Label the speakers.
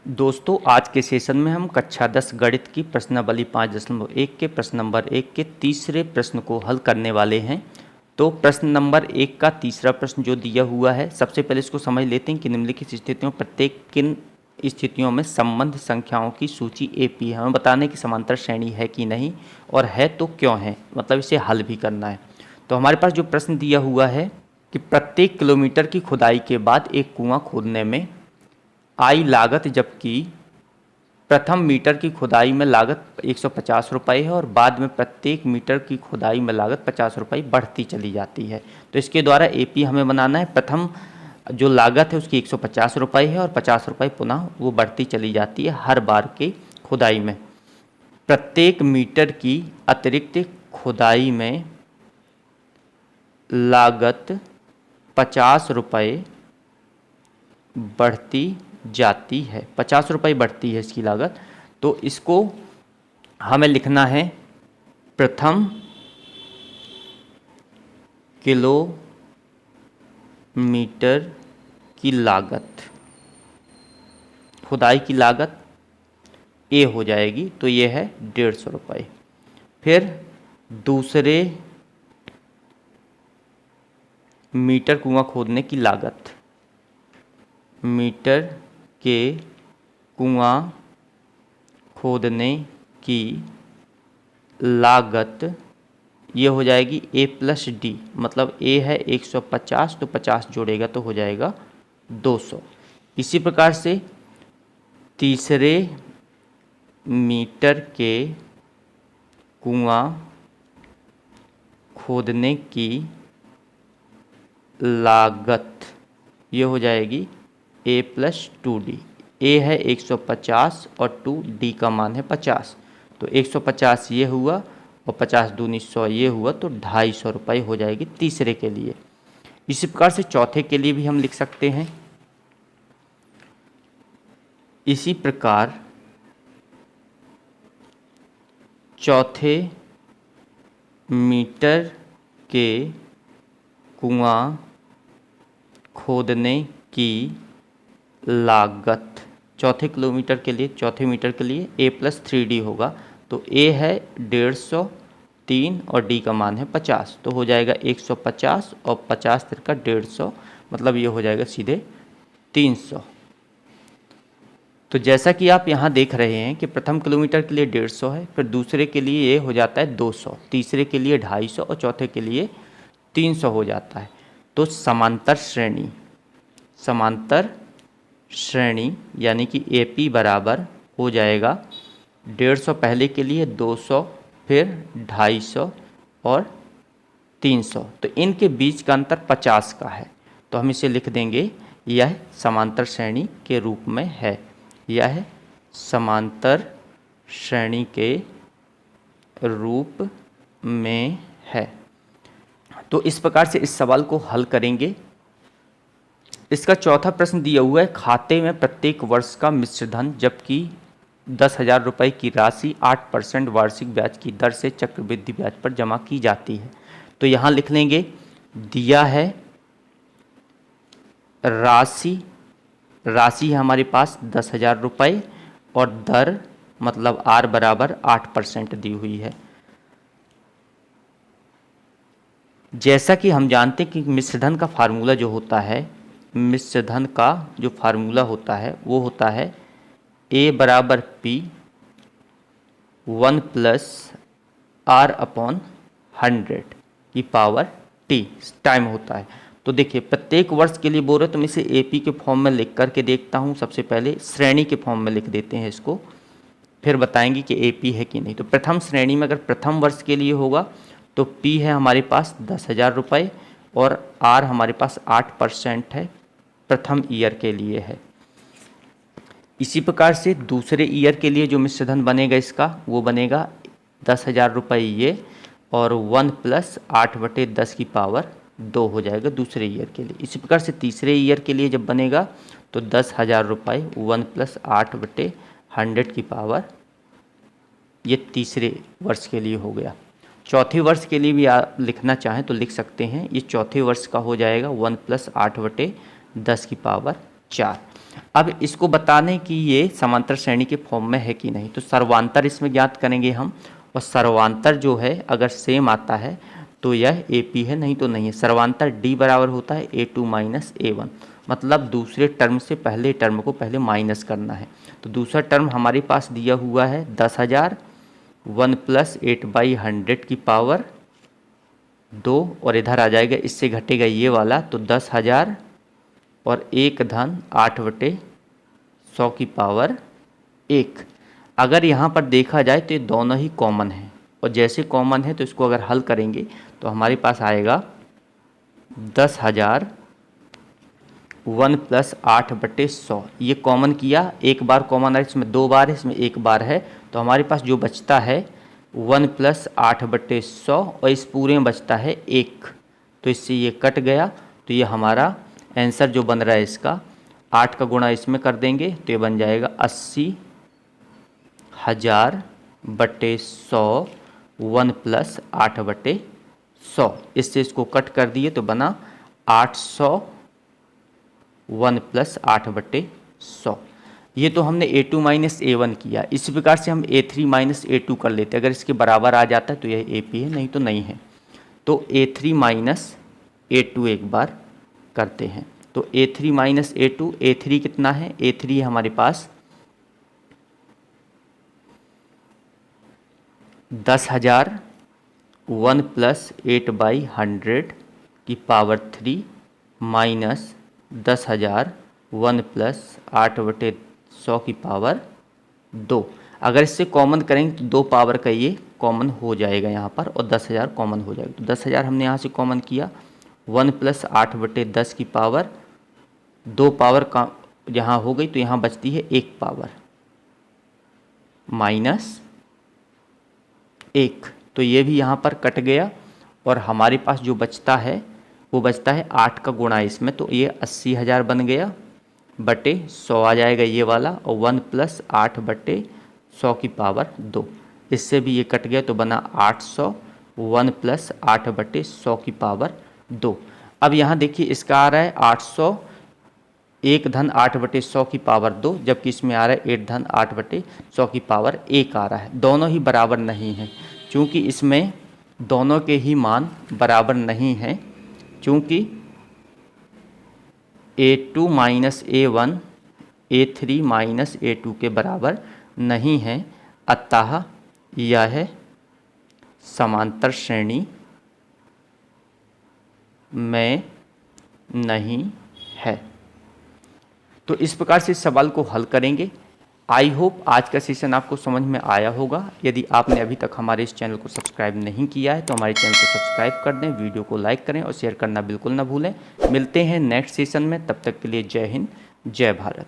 Speaker 1: दोस्तों, आज के सेशन में हम कक्षा 10 गणित की प्रश्नावली 5.1 के प्रश्न नंबर 1 के तीसरे प्रश्न को हल करने वाले हैं। तो प्रश्न नंबर 1 का तीसरा प्रश्न जो दिया हुआ है, सबसे पहले इसको समझ लेते हैं कि निम्नलिखित स्थितियों प्रत्येक किन स्थितियों में संबंध संख्याओं की सूची एपी है। हमें बताने की समांतर श्रेणी है कि नहीं, और है तो क्यों है, मतलब इसे हल भी करना है। तो हमारे पास जो प्रश्न दिया हुआ है कि प्रत्येक किलोमीटर की खुदाई के बाद एक कुआं खोदने में आई लागत, जबकि प्रथम मीटर की खुदाई में लागत 150 रुपये है और बाद में प्रत्येक मीटर की खुदाई में लागत 50 रुपये बढ़ती चली जाती है। तो इसके द्वारा एपी हमें बनाना है। प्रथम जो लागत है उसकी 150 रुपये है और 50 रुपये पुनः वो बढ़ती चली जाती है हर बार की खुदाई में। प्रत्येक मीटर की अतिरिक्त खुदाई में लागत 50 रुपये बढ़ती जाती है, 50 रुपये बढ़ती है इसकी लागत। तो इसको हमें लिखना है प्रथम किलोमीटर की लागत, खुदाई की लागत ए हो जाएगी, तो ये है 150 रुपये। फिर दूसरे मीटर कुआं खोदने की लागत, मीटर के कुआं खोदने की लागत ये हो जाएगी ए प्लस डी, मतलब ए है 150 तो 50 जोड़ेगा तो हो जाएगा 200। इसी प्रकार से तीसरे मीटर के कुआं खोदने की लागत ये हो जाएगी ए प्लस 2d। ए है 150 और 2d का मान है 50, तो 150 ये हुआ और 50 दूनी 100 ये हुआ, तो 250 रुपये हो जाएगी तीसरे के लिए। इसी प्रकार से चौथे के लिए भी हम लिख सकते हैं। इसी प्रकार चौथे मीटर के कुआं खोदने की लागत, चौथे किलोमीटर के लिए, चौथे मीटर के लिए ए प्लस 3d होगा, तो ए है 150, 3 और डी का मान है 50, तो हो जाएगा 150 और 50 तिरका 150, मतलब ये हो जाएगा सीधे 300। तो जैसा कि आप यहाँ देख रहे हैं कि प्रथम किलोमीटर के लिए 150 है, फिर दूसरे के लिए ये हो जाता है 200, तीसरे के लिए 250 और चौथे के लिए 300 हो जाता है। तो समांतर श्रेणी यानी कि एपी बराबर हो जाएगा 150 पहले के लिए, 200, फिर 250 और 300। तो इनके बीच का अंतर 50 का है, तो हम इसे लिख देंगे यह समांतर श्रेणी के रूप में है, यह समांतर श्रेणी के रूप में है। तो इस प्रकार से इस सवाल को हल करेंगे। इसका चौथा प्रश्न दिया हुआ है, खाते में प्रत्येक वर्ष का मिश्र धन, जबकि 10,000 रुपये की राशि 8% वार्षिक ब्याज की दर से चक्रवृद्धि ब्याज पर जमा की जाती है। तो यहाँ लिख लेंगे, दिया है राशि है हमारे पास 10,000 रुपये और दर मतलब आर बराबर 8% दी हुई है। जैसा कि हम जानते हैं कि मिश्रधन का फार्मूला जो होता है, मिश्रधन का जो फार्मूला होता है वो होता है ए बराबर पी 1 प्लस आर अपॉन 100 की पावर टी टाइम होता है। तो देखिए प्रत्येक वर्ष के लिए बोल रहे, तो मैं इसे एपी के फॉर्म में लिख करके देखता हूँ। सबसे पहले श्रेणी के फॉर्म में लिख देते हैं इसको, फिर बताएंगे कि एपी है कि नहीं। तो प्रथम श्रेणी में अगर प्रथम वर्ष के लिए होगा तो पी है हमारे पास 10,000 रुपये और आर हमारे पास 8% है, प्रथम ईयर के लिए है। इसी प्रकार से दूसरे ईयर के लिए जो मिश्रधन बनेगा इसका वो बनेगा 10,000 रुपये ये, और 1 प्लस 8/10 की पावर 2 हो जाएगा दूसरे ईयर के लिए। इसी प्रकार से तीसरे ईयर के लिए जब बनेगा तो 10,000 रुपये 1 प्लस 8/100 की पावर, ये तीसरे वर्ष के लिए हो गया। चौथे वर्ष के लिए भी आप लिखना चाहें तो लिख सकते हैं, ये चौथे वर्ष का हो जाएगा 1 प्लस 8/10 की पावर 4। अब इसको बताने कि ये समांतर श्रेणी के फॉर्म में है कि नहीं, तो सर्वांतर इसमें ज्ञात करेंगे हम, और सर्वांतर जो है अगर सेम आता है तो यह AP है, नहीं तो नहीं है। सर्वांतर D बराबर होता है A2 माइनस A1, मतलब दूसरे टर्म से पहले टर्म को पहले माइनस करना है। तो दूसरा टर्म हमारे पास दिया हुआ है 10,000, 1 प्लस 8/100 की पावर 2, और इधर आ जाएगा, इससे घटेगा ये वाला, तो 10,000 और 1 धन 8/100 की पावर 1। अगर यहाँ पर देखा जाए तो ये दोनों ही कॉमन हैं, और जैसे कॉमन है तो इसको अगर हल करेंगे तो हमारे पास आएगा 10,000 1 प्लस 8/100। ये कॉमन किया, एक बार कॉमन है, इसमें 2 बार है, इसमें 1 बार है, तो हमारे पास जो बचता है 1 प्लस 8/100, और इस पूरे में बचता है 1, तो इससे ये कट गया। तो ये हमारा आंसर जो बन रहा है इसका 8 का गुणा इसमें कर देंगे तो ये बन जाएगा 80,000/100 1 प्लस 8/100। इससे इसको कट कर दिए तो बना 800 1 प्लस 8/100। ये तो हमने A2 माइनस A1 किया। इसी प्रकार से हम A3 माइनस A2 कर लेते हैं। अगर इसके बराबर आ जाता है तो यह AP है, नहीं तो नहीं है। तो A3 माइनस A2 एक बार करते हैं। तो A3 माइनस A2, A3 कितना है? A3 है हमारे पास 10,000 1 प्लस 8/100 की पावर 3 माइनस 10,000 1 प्लस 8/100 की पावर 2। अगर इससे कॉमन करेंगे तो 2 पावर का ये कॉमन हो जाएगा यहाँ पर, और 10,000 कॉमन हो जाएगा। तो 10,000 हमने यहाँ से कॉमन किया, 1 प्लस 8/10 की पावर 2 पावर का यहाँ हो गई, तो यहाँ बचती है 1 पावर माइनस 1। तो ये भी यहाँ पर कट गया, और हमारे पास जो बचता है वो बचता है 8 का गुणा इसमें, तो ये 80,000 बन गया बटे 100 आ जाएगा ये वाला, और 1 प्लस 8/100 की पावर 2। इससे भी ये कट गया तो बना 800 1 प्लस 8/100 की पावर 2। अब यहाँ देखिए इसका आ रहा है 800 1 धन 8/100 की पावर 2, जबकि इसमें आ रहा है 8 धन 8/100 की पावर 1 आ रहा है। दोनों ही बराबर नहीं हैं, चूँकि इसमें दोनों के ही मान बराबर नहीं हैं, चूँकि A2 minus A1 A3 minus A2 के बराबर नहीं है, अतः यह समांतर श्रेणी में नहीं है। तो इस प्रकार से इस सवाल को हल करेंगे। आई होप आज का सेशन आपको समझ में आया होगा। यदि आपने अभी तक हमारे इस चैनल को सब्सक्राइब नहीं किया है तो हमारे चैनल को सब्सक्राइब कर दें, वीडियो को लाइक करें और शेयर करना बिल्कुल ना भूलें। मिलते हैं नेक्स्ट सेशन में, तब तक के लिए जय हिंद, जय भारत।